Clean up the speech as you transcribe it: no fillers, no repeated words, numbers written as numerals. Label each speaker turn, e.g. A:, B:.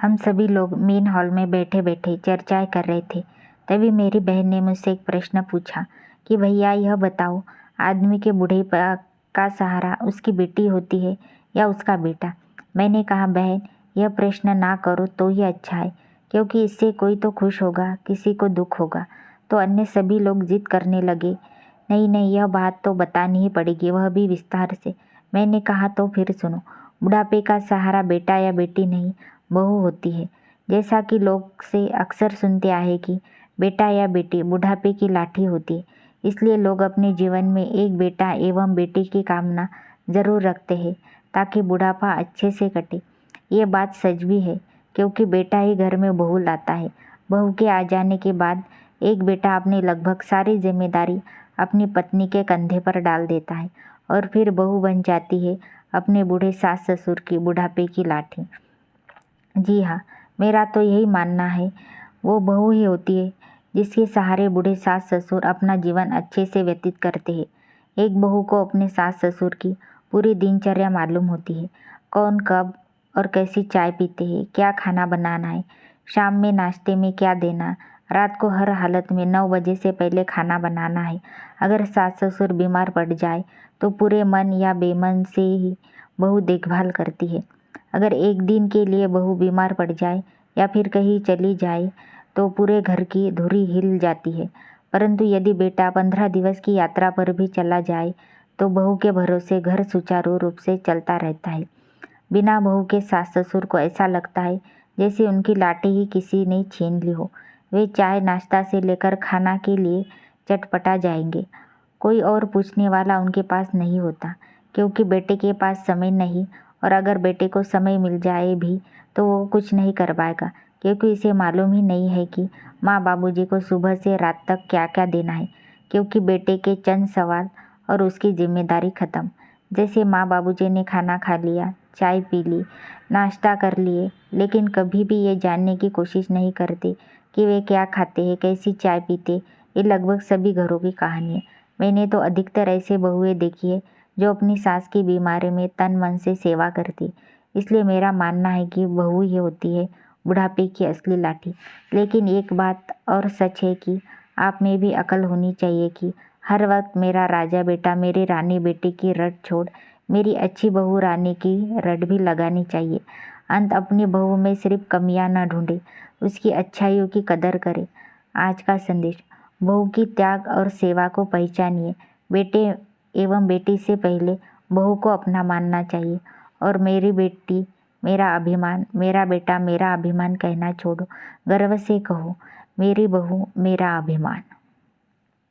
A: हम सभी लोग मेन हॉल में बैठे बैठे चर्चाएं कर रहे थे। तभी मेरी बहन ने मुझसे एक प्रश्न पूछा कि भैया यह बताओ, आदमी के बुढ़ेपा का सहारा उसकी बेटी होती है या उसका बेटा। मैंने कहा बहन, यह प्रश्न ना करो तो ही अच्छा है, क्योंकि इससे कोई तो खुश होगा, किसी को दुख होगा। तो अन्य सभी लोग जिद करने लगे, नहीं नहीं, यह बात तो बतानी ही पड़ेगी, वह भी विस्तार से। मैंने कहा तो फिर सुनो, बुढ़ापे का सहारा बेटा या बेटी नहीं, बहू होती है। जैसा कि लोग से अक्सर सुनते आए कि बेटा या बेटी बुढ़ापे की लाठी होती है, इसलिए लोग अपने जीवन में एक बेटा एवं बेटी की कामना जरूर रखते हैं ताकि बुढ़ापा अच्छे से कटे। ये बात सच भी है, क्योंकि बेटा ही घर में बहू लाता है। बहू के आ जाने के बाद एक बेटा अपनी लगभग सारी जिम्मेदारी अपनी पत्नी के कंधे पर डाल देता है और फिर बहू बन जाती है अपने बूढ़े सास ससुर की बुढ़ापे की लाठी। जी हाँ, मेरा तो यही मानना है, वो बहू ही होती है जिसके सहारे बूढ़े सास ससुर अपना जीवन अच्छे से व्यतीत करते हैं। एक बहू को अपने सास ससुर की पूरी दिनचर्या मालूम होती है, कौन कब और कैसी चाय पीते हैं, क्या खाना बनाना है, शाम में नाश्ते में क्या देना, रात को हर हालत में 9 बजे से पहले खाना बनाना है। अगर सास ससुर बीमार पड़ जाए तो पूरे मन या बेमन से ही बहू देखभाल करती है। अगर एक दिन के लिए बहू बीमार पड़ जाए या फिर कहीं चली जाए तो पूरे घर की धुरी हिल जाती है। परंतु यदि बेटा 15 दिवस की यात्रा पर भी चला जाए तो बहू के भरोसे घर सुचारू रूप से चलता रहता है। बिना बहू के सास ससुर को ऐसा लगता है जैसे उनकी लाठी ही किसी ने छीन ली हो। वे चाय नाश्ता से लेकर खाना के लिए चटपटा जाएंगे। कोई और पूछने वाला उनके पास नहीं होता, क्योंकि बेटे के पास समय नहीं, और अगर बेटे को समय मिल जाए भी तो वो कुछ नहीं कर पाएगा, क्योंकि इसे मालूम ही नहीं है कि माँ बाबूजी को सुबह से रात तक क्या क्या देना है। क्योंकि बेटे के चंद सवाल और उसकी जिम्मेदारी खत्म। जैसे माँ बाबूजी ने खाना खा लिया, चाय पी ली, नाश्ता कर लिए, लेकिन कभी भी ये जानने की कोशिश नहीं करते कि वे क्या खाते हैं, कैसी चाय पीते। ये लगभग सभी घरों की कहानी है। मैंने तो अधिकतर ऐसे बहुएं देखी है जो अपनी सास की बीमारी में तन मन से सेवा करती। इसलिए मेरा मानना है कि बहू ही होती है बुढ़ापे की असली लाठी। लेकिन एक बात और सच है कि आप में भी अकल होनी चाहिए कि हर वक्त मेरा राजा बेटा मेरी रानी बेटी की रट छोड़ मेरी अच्छी बहू रानी की रट भी लगानी चाहिए। अंत अपनी बहू में सिर्फ कमियां न ढूंढे, उसकी अच्छाइयों की कदर करे। आज का संदेश, बहू की त्याग और सेवा को पहचानिए। बेटे एवं बेटी से पहले बहू को अपना मानना चाहिए, और मेरी बेटी मेरा अभिमान, मेरा बेटा मेरा अभिमान कहना छोड़ो। गर्व से कहो, मेरी बहू मेरा अभिमान।